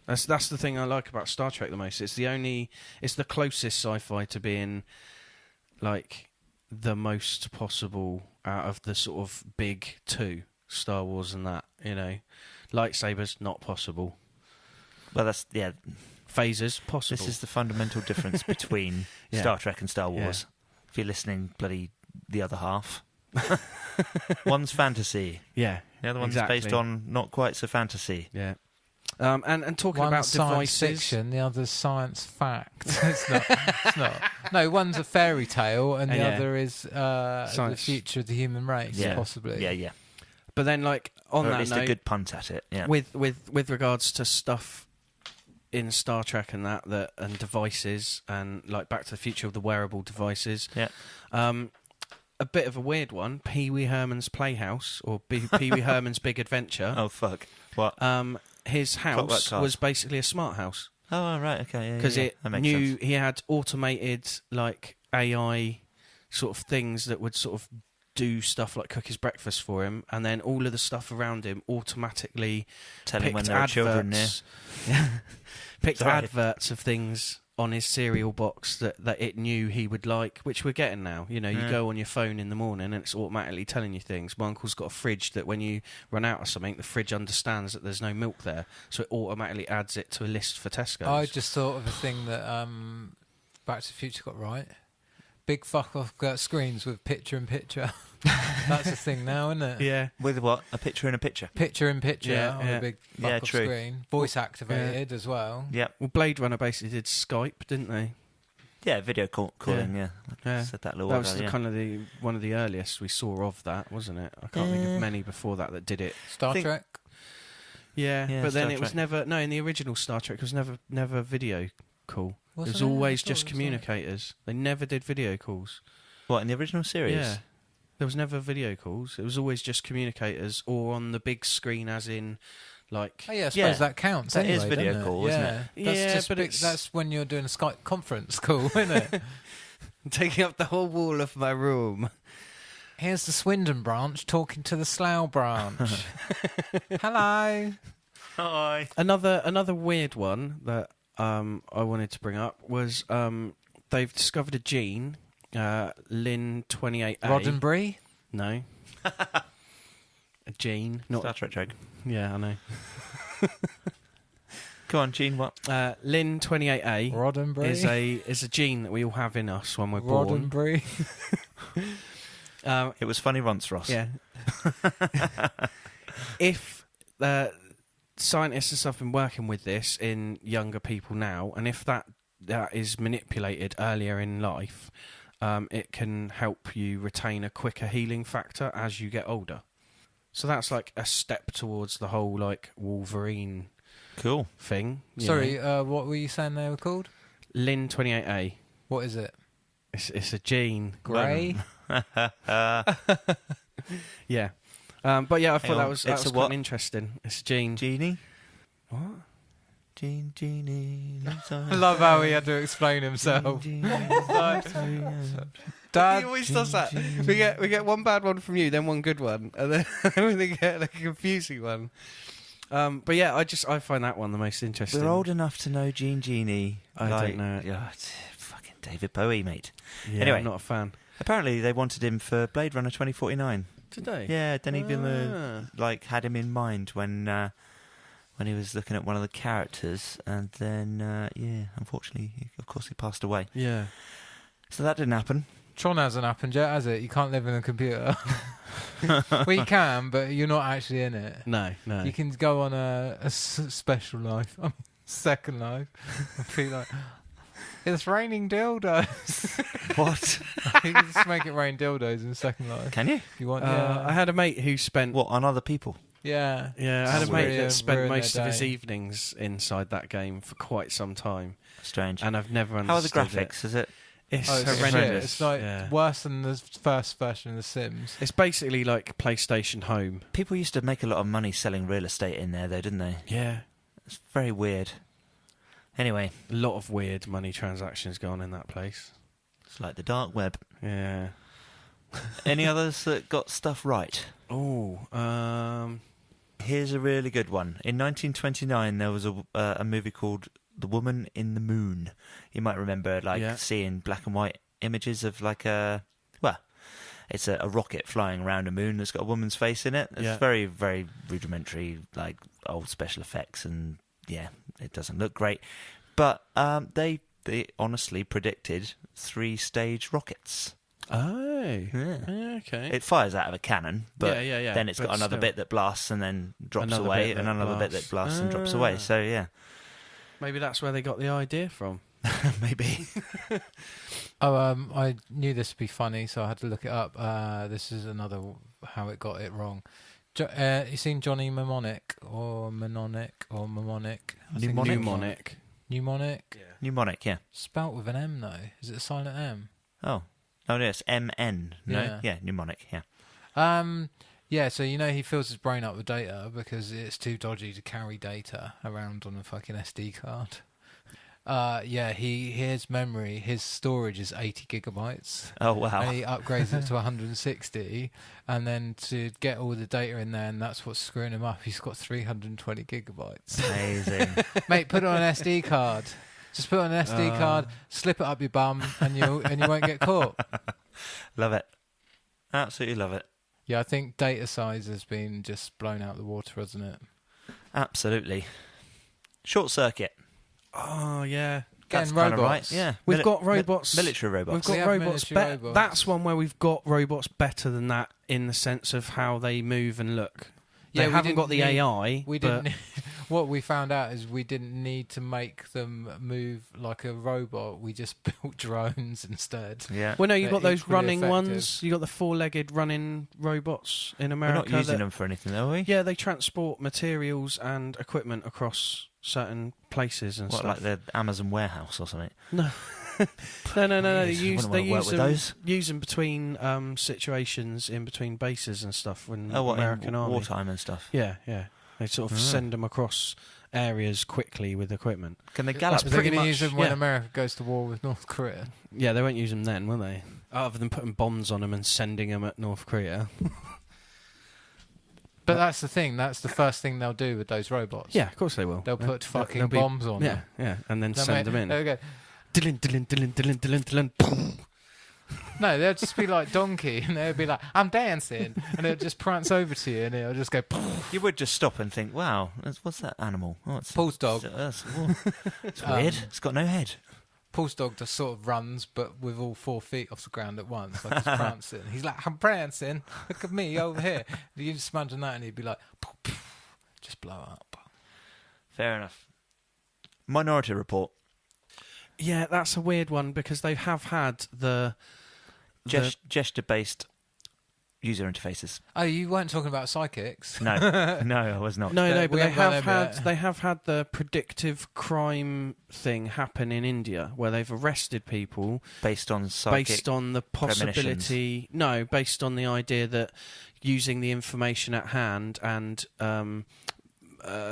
That's the thing I like about Star Trek the most. It's the closest sci-fi to being like the most possible out of the sort of big two, Star Wars and that, you know. Lightsabers, not possible. Well, that's Phasers, possible. This is the fundamental difference between Yeah. Star Trek and Star Wars. If you're listening, bloody the other half. One's fantasy. Yeah. The other one's exactly. based on not quite so fantasy. Yeah. And talking One's about science devices. fiction, the other's science fact. It's not. It's not. No, one's a fairy tale, and the Yeah. other is the Science. future of the human race, Yeah. possibly. Yeah. But then, like on Or that at least note, a good punt at it. Yeah. with regards to stuff in Star Trek and that and devices and like Back to the Future of the wearable devices. Yeah. A bit of a weird one, Pee Wee Herman's Playhouse or Pee Wee Herman's Big Adventure. Oh fuck! What? His Clockwork house Cars. was basically a smart house Oh right, okay, yeah. because That makes knew sense. he had automated like AI sort of things that would sort of do stuff like cook his breakfast for him, and then all of the stuff around him automatically Tell him picked when there are children near. adverts. Picked Sorry. adverts of things on his cereal box that it knew he would like, which we're getting now. You know, you Yeah. go on your phone in the morning and it's automatically telling you things. My uncle's got a fridge that when you run out of something, the fridge understands that there's no milk there, so it automatically adds it to a list for Tesco's. I just thought of a thing that Back to the Future got right. Big fuck off screens with picture in picture. That's a thing now, isn't it? yeah. With what? A picture in a picture. Picture in picture Yeah, on yeah. a big Yeah, fuck off true. screen. Voice activated as well. Yep. Well, Blade Runner basically did Skype, didn't they? Yeah, video calling. Yeah. Yeah. Said that a little That while was ago. the Yeah. kind of one of the earliest we saw of that, wasn't it? I can't think of many before that did it. Star think- Trek. Yeah, Yeah, but then Star it was Trek. never. No, in the original Star Trek, it was never video call. It Wasn't was it? I always thought just it was communicators. They never did video calls. What in the original series? Yeah, there was never video calls. It was always just communicators, or on the big screen, as in like. Oh yeah, I suppose Yeah. that counts. That is anyway, video doesn't call, it? isn't yeah. it? That's Yeah, just but it's- that's when you're doing a Skype conference call, isn't it? Taking up the whole wall of my room. Here's the Swindon branch talking to the Slough branch. Hello. Hi. Another weird one that I wanted to bring up was they've discovered a gene, Lin28A. Roddenberry. No. A gene, not Star Trek joke. yeah, I know. Go on, Gene. What? Lin28A Roddenberry. is a gene that we all have in us when we're born. Roddenberry. It was funny once, Ross. Yeah. If scientists and stuff have been working with this in younger people now, and if that is manipulated earlier in life, it can help you retain a quicker healing factor as you get older. So that's like a step towards the whole like Wolverine Cool. thing. you Sorry, know. what were you saying they were called? Lin28A. What is it? It's a gene. Grey? Yeah. But yeah, I Hang thought that on, was it's a quite what? interesting. It's a gene. Genie. What? Genie. I love how he had to explain himself. Dad, He always does that. We get one bad one from you, then one good one, and then we get like a confusing one. But yeah, I find that one the most interesting. We're old enough to know Genie. I don't know it. Yeah, fucking David Bowie, mate. Yeah, Anyway. I'm not a fan. Apparently, they wanted him for Blade Runner 2049. Did they? Yeah, Denis Villeneuve had him in mind when he was looking at one of the characters, and then unfortunately, of course, he passed away. Yeah. So that didn't happen. Tron hasn't happened yet, has it? You can't live in a computer. Well, you can, but you're not actually in it. No. You can go on a special life, second life, and be like, it's raining dildos. What? You can just make it rain dildos in second life. Can you? If you want, I had a mate who spent... What, on other people? Yeah. Yeah, I had a mate that spent ruin most their of his day. evenings inside that game for quite some time. Strange. And I've never How are the understood graphics? Is it? It's Oh, it's horrendous. shit. It's like worse than the first version of The Sims. It's basically like PlayStation Home. People used to make a lot of money selling real estate in there, though, didn't they? Yeah. It's very weird. Anyway. A lot of weird money transactions going on in that place. It's like the dark web. Yeah. Any others that got stuff right? Oh, Here's a really good one. In 1929, there was a movie called The Woman in the Moon. You might remember, seeing black and white images of it's a rocket flying around a moon that's got a woman's face in it. It's very, very rudimentary, like old special effects, and it doesn't look great. But they honestly predicted 3-stage rockets. Oh. Yeah. Okay. It fires out of a cannon, but then it's But got another still. bit that blasts and then drops Another away, bit and that another bit that blasts and drops away. So, yeah. Maybe that's where they got the idea from. Maybe. I knew this would be funny, so I had to look it up. This is another how it got it wrong. You seen Johnny Mnemonic or Mnemonic or Mnemonic? Mnemonic. Mnemonic? Yeah. Mnemonic, yeah. Spelt with an M though. Is it a silent M? Oh, no, it's MN. No, Yeah. mnemonic, yeah. Yeah, so he fills his brain up with data because it's too dodgy to carry data around on a fucking SD card. His memory, his storage is 80 gigabytes. Oh, wow. And he upgrades it to 160, and then to get all the data in there, and that's what's screwing him up. He's got 320 gigabytes. Amazing. Mate, put it on an SD card. Just put it on an SD card, slip it up your bum, and you won't get caught. Love it. Absolutely love it. Yeah, I think data size has been just blown out the water, hasn't it? Absolutely. Short circuit. Oh, yeah. That's Getting kind of robots. right. Yeah. We've got robots. Military robots. We've got We have robots, military robots. That's one where we've got robots better than that in the sense of how they move and look. They we haven't didn't got the need- AI. We but didn't. What we found out is we didn't need to make them move like a robot. We just built drones instead. Yeah. Well, no, you've They're got those equally running effective. ones. You got the 4-legged running robots in We're America. not using that- them for anything, are we? Yeah, they transport materials and equipment across certain places and What, stuff. like the Amazon warehouse or something? No. No. They Yes, use wouldn't they wanna work use with them, those. use them between situations in between bases and stuff when Oh, what, American in Army. wartime and stuff? Yeah. They sort of send them across areas quickly with equipment. Can they gallop? That's They're pretty going to much- use them when yeah. America goes to war with North Korea. Yeah, they won't use them then, will they? Other than putting bombs on them and sending them at North Korea. But that's the thing. That's the first thing they'll do with those robots. Yeah, of course they will. They'll Yeah. put fucking They'll be- bombs on them. Yeah, and then They'll send them in. They'll go, Dillin, boom. no, they'll just be like Donkey, and they'll be like, I'm dancing, and it'll just prance over to you, and it'll just go, You would just stop and think, wow, what's that animal? Oh, it's Paul's dog. It's weird. It's got no head. Paul's dog just sort of runs, but with all 4 feet off the ground at once, like he's prancing. He's like, I'm prancing. Look at me over here. You just imagine that, and he'd be like, just blow up. Fair enough. Minority Report. Yeah, that's a weird one because they have had the Gesture-based user interfaces. Oh, you weren't talking about psychics? No, no, I was not. No, Yeah, but we they haven't have gone over had yet. they have had the predictive crime thing happen in India where they've arrested people Based on psychic. based on the possibility. No, based on the idea that using the information at hand and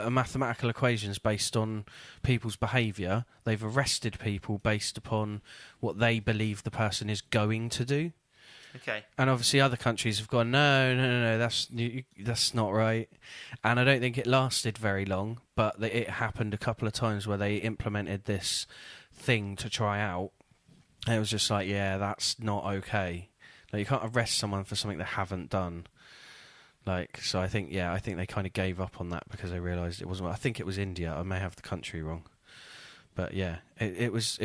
mathematical equations based on people's behaviour, they've arrested people based upon what they believe the person is going to do. Okay. And obviously other countries have gone, no, that's not right. And I don't think it lasted very long, but it happened a couple of times where they implemented this thing to try out. And it was just like, yeah, that's not okay. Like, you can't arrest someone for something they haven't done. Like, so I think they kind of gave up on that because they realised it wasn't. I think it was India. I may have the country wrong, but yeah, it was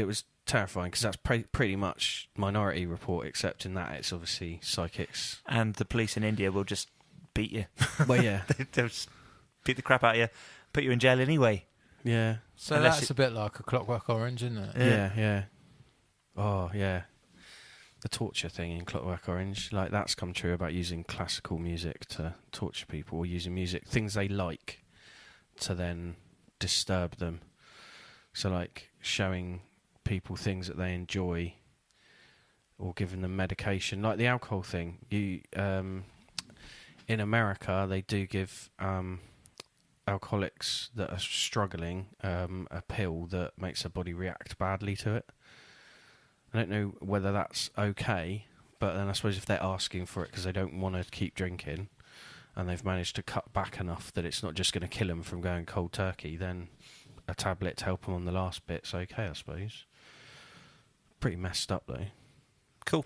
terrifying because that's pretty much Minority Report, except in that it's obviously psychics. And the police in India will just beat you. Well, yeah, They'll just beat the crap out of you, put you in jail anyway. yeah. So that's a bit like a Clockwork Orange, isn't it? Yeah. Oh, yeah. The torture thing in Clockwork Orange, like, that's come true about using classical music to torture people, or using things they like, to then disturb them. So, like, showing people things that they enjoy, or giving them medication, like the alcohol thing. In America, they do give alcoholics that are struggling a pill that makes their body react badly to it. I don't know whether that's okay, but then I suppose if they're asking for it because they don't want to keep drinking, and they've managed to cut back enough that it's not just going to kill them from going cold turkey, then a tablet to help them on the last bit's okay, I suppose. Pretty messed up, though. Cool.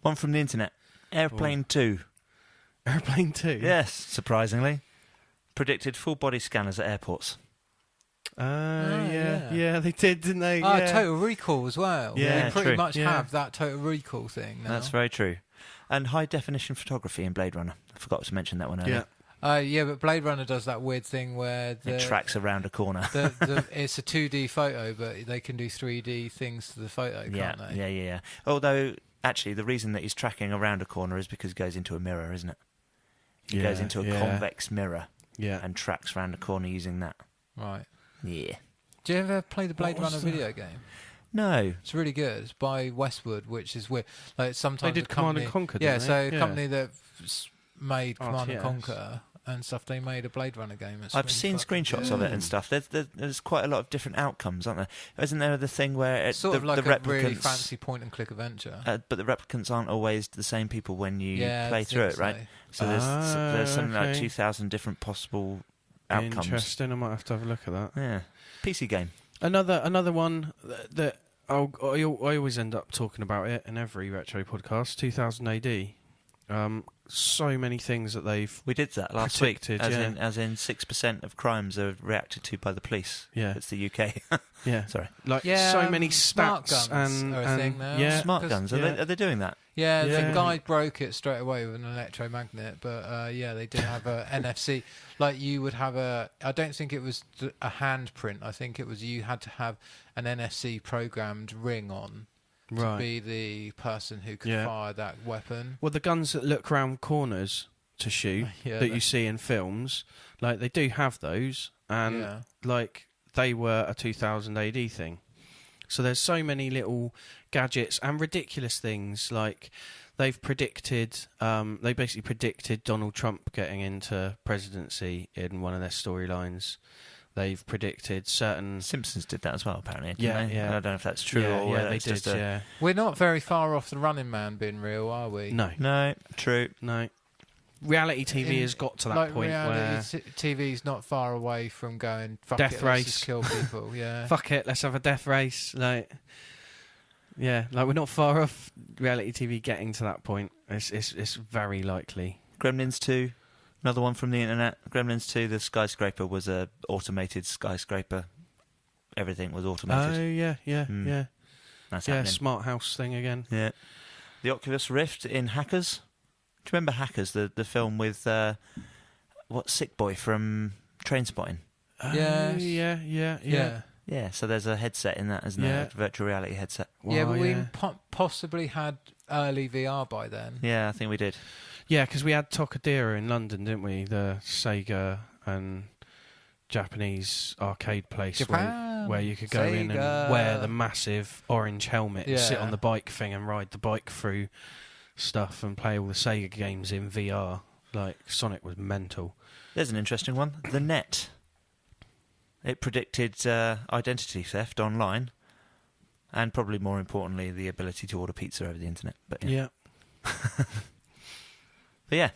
One from the internet. Airplane 2. Airplane 2? Yes, surprisingly. Predicted full body scanners at airports. Yeah, they did, didn't they? Oh, yeah. Total Recall as well. Yeah, we pretty true. much have that Total Recall thing now. That's very true. And high definition photography in Blade Runner. I forgot to mention that one earlier. Yeah, but Blade Runner does that weird thing where It tracks around a corner. it's a 2D photo, but they can do 3D things to the photo, can't they? Yeah. Although, actually, the reason that he's tracking around a corner is because he goes into a mirror, isn't it? He goes into a convex mirror and tracks around a corner using that. Right. Yeah. Do you ever play the Blade Runner video game? No. It's really good. It's by Westwood, which is weird. Like, sometimes they did Command and Conquer, yeah, didn't so they? a company that made Command and RTS. Conquer and stuff, they made a Blade Runner game. It's I've really seen fucking screenshots good. of it and stuff. There's quite a lot of different outcomes, aren't there? Isn't there the thing where It's sort the of like replicants, a really fancy point-and-click adventure. but the replicants aren't always the same people when you play I through think it, right? So there's something like okay. 2,000 different possible outcomes. Interesting. I might have to have a look at that. Yeah. PC game. Another one that I always end up talking about it in every retro podcast. 2000 AD. So many things that they've We did that last week, predicted, as in 6% of crimes are reacted to by the police. Yeah. It's the UK. yeah Sorry. like Yeah, so many smart stats guns and are a thing now. yeah Smart guns. Are they doing that? Yeah, Yeah. the guy broke it straight away with an electromagnet, but they did have a NFC. Like, you would have I don't think it was a handprint. I think it was you had to have an NFC programmed ring on to be the person who could fire that weapon. Well, the guns that look round corners to shoot that you see in films, like, they do have those, and like, they were a 2000 AD thing. So there's so many little gadgets and ridiculous things. Like, they've predicted, they basically predicted Donald Trump getting into presidency in one of their storylines. They've predicted certain... Simpsons did that as well, apparently. Yeah. I don't know if that's true or yeah, whether they it's did. just a... We're not very far off the Running Man being real, are we? No, true. no. Reality TV has got to that like point where reality TV's not far away from going fuck Death it, race. let's just kill people. Yeah, fuck it, let's have a death race. Like, yeah, like, we're not far off reality TV getting to that point. It's very likely. Gremlins 2, another one from the internet. Gremlins 2, the skyscraper was a automated skyscraper. Everything was automated. Oh yeah. That's Yeah, happening. smart house thing again. Yeah. The Oculus Rift in Hackers. Do you remember Hackers, the film with Sick Boy from Trainspotting? Yes. Yeah. Yeah, so there's a headset in that, isn't there? A virtual reality headset. Yeah, but Wow, we possibly had early VR by then. Yeah, I think we did. Yeah, because we had Tokadera in London, didn't we? The Sega and Japanese arcade place where you could go in and wear the massive orange helmet and sit on the bike thing and ride the bike through stuff and play all the Sega games in VR. Like, Sonic was mental. There's an interesting one. The Net. It predicted identity theft online, and probably more importantly, the ability to order pizza over the internet. But Yeah. But yeah.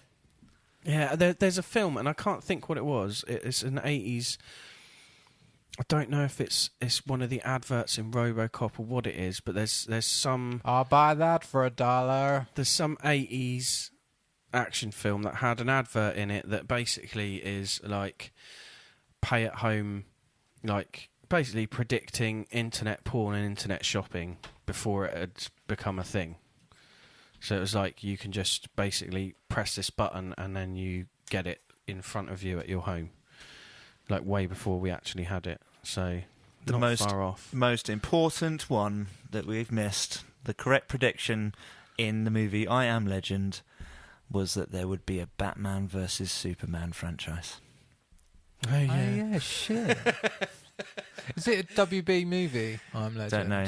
Yeah, there's a film, and I can't think what it was. It's an 80s I don't know if it's one of the adverts in RoboCop or what it is, but there's some I'll buy that for $1. there's some 80s action film that had an advert in it that basically is like pay at home, like basically predicting internet porn and internet shopping before it had become a thing. So it was like you can just basically press this button and then you get it in front of you at your home, like way before we actually had it. So The not far off. most important one that we've missed, the correct prediction in the movie I Am Legend, was that there would be a Batman versus Superman franchise. Oh yeah. yeah, shit. Is it a WB movie? I'm Legend. Don't know.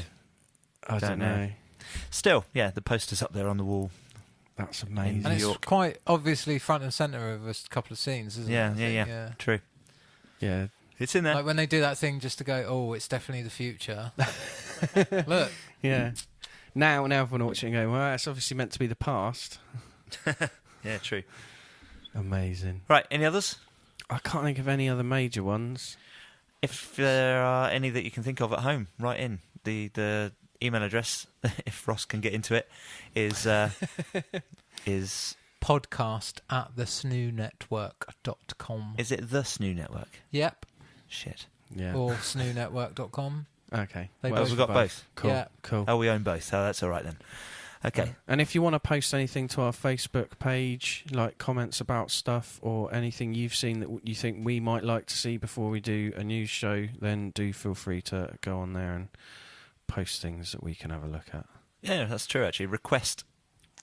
I don't know. Still, yeah, the poster's up there on the wall. That's amazing. And it's York. quite obviously front and centre of a couple of scenes, isn't Yeah, it? yeah. True. Yeah. It's in there. Like when they do that thing just to go, oh, it's definitely the future. Look. Yeah. Now everyone watching and going, well, it's obviously meant to be the past. Yeah, true. Amazing. Right, any others? I can't think of any other major ones. If there are any that you can think of at home, write in. The email address, if Ross can get into it, is podcast@thesnewnetwork.com. Is it the SNEW Network? Yep. Shit. Yeah. Or snewnetwork.com. Okay. They Well, both- we've got both. Cool. Yeah. Cool. Oh, we own both. Oh, that's all right then. Okay. And if you want to post anything to our Facebook page, like comments about stuff or anything you've seen that you think we might like to see before we do a news show, then do feel free to go on there and post things that we can have a look at. Yeah, that's true, actually. Request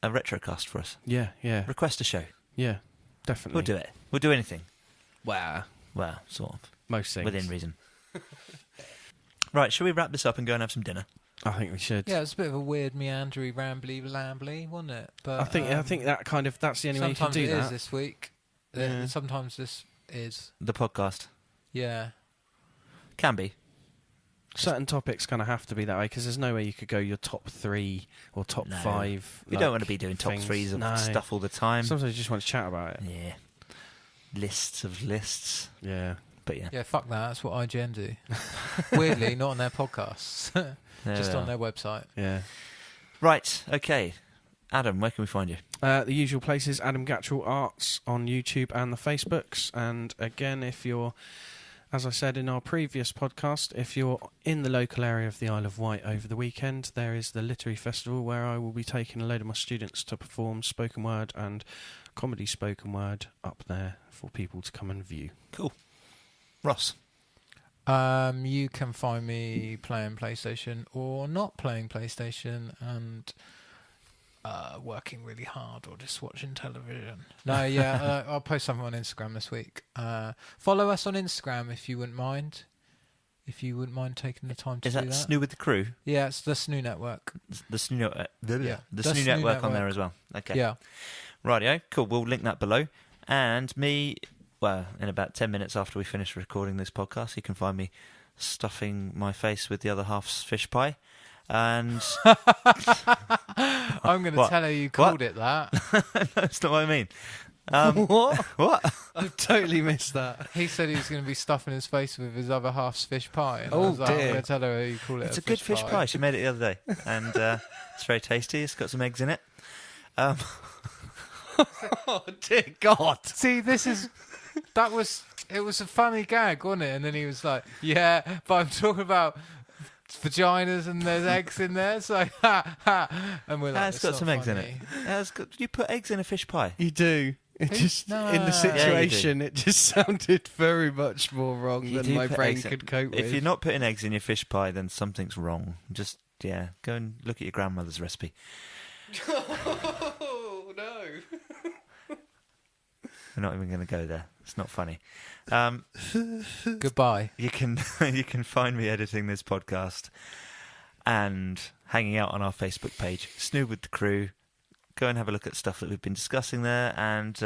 a retrocast for us. Yeah, yeah, Request a show. yeah, definitely. We'll do it. We'll do anything. Wow. Well, sort of. Most things. Within reason. Right, shall we wrap this up and go and have some dinner? I think we should. Yeah, it's a bit of a weird, meandery, rambly, lambly, wasn't it? But I think that that's the only way you can sometimes do it is that. this week. Yeah. Sometimes this is. The podcast. Yeah. Can be. Certain topics kind of have to be that way because there's no way you could go your top 3 or top No. 5. We don't want to be doing top things. threes of No. stuff all the time. Sometimes you just want to chat about it. Yeah. Lists of lists. Yeah. But yeah. Yeah, fuck that. That's what IGN do. Weirdly, not on their podcasts. There Just they on are. their website. Yeah. Right, okay. Adam, where can we find you? The usual places, Adam Gatchell Arts on YouTube and the Facebooks. And again, if you're, as I said in our previous podcast, if you're in the local area of the Isle of Wight over the weekend, there is the Literary Festival where I will be taking a load of my students to perform spoken word and comedy spoken word up there for people to come and view. Cool. Ross. You can find me playing PlayStation or not playing PlayStation and working really hard or just watching television. No, yeah, I'll post something on Instagram this week. Follow us on Instagram if you wouldn't mind. If you wouldn't mind taking the time to Is do that that. SNEW with the crew? Yeah, it's the SNEW Network. The SNEW Network. Yeah. The The SNEW SNEW Network on there Network. as well. Okay. Yeah. Rightio. Cool. We'll link that below. And me, well, in about 10 minutes after we finish recording this podcast, you can find me stuffing my face with the other half's fish pie. And I'm going to What? tell her you What? called it that. that's not what I mean. What? What? I've totally missed that. He said he was going to be stuffing his face with his other half's fish pie. And I Oh, was like, I'm dear. going to tell her you call it It's a good fish pie. She made it the other day. And it's very tasty. It's got some eggs in it. Oh, dear God. See, it was a funny gag, wasn't it? And then he was like, yeah, but I'm talking about vaginas and there's eggs in there, so ha, ha. And we're like, It's got not some eggs in funny. it. You put eggs in a fish pie? You do. It Who? just, No. in the Yeah, you situation, it just sounded very much more wrong You than do my put brain eggs in- could cope with. If you're not putting eggs in your fish pie, then something's wrong. Just, yeah, go and look at your grandmother's recipe. Oh, no. We're not even going to go there. It's not funny. Goodbye. You can find me editing this podcast and hanging out on our Facebook page, SNEW with the crew. Go and have a look at stuff that we've been discussing there and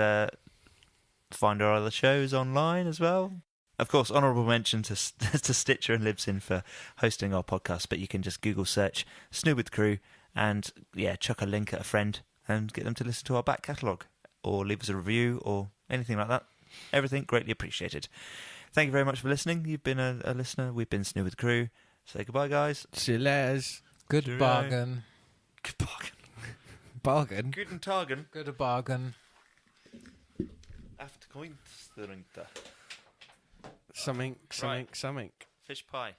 find our other shows online as well. Of course, honourable mention to Sticher and Libsyn for hosting our podcast, but you can just Google search SNEW with the crew and, yeah, chuck a link at a friend and get them to listen to our back catalogue or leave us a review or anything like that. Everything greatly appreciated. Thank you very much for listening. You've been a listener. We've been SNEW with the crew. Say goodbye, guys. See you later. Good Cheerio. bargain. Good bargain. Bargain. Guten Tagen. Good bargain. After Quinton. Something. Fish pie.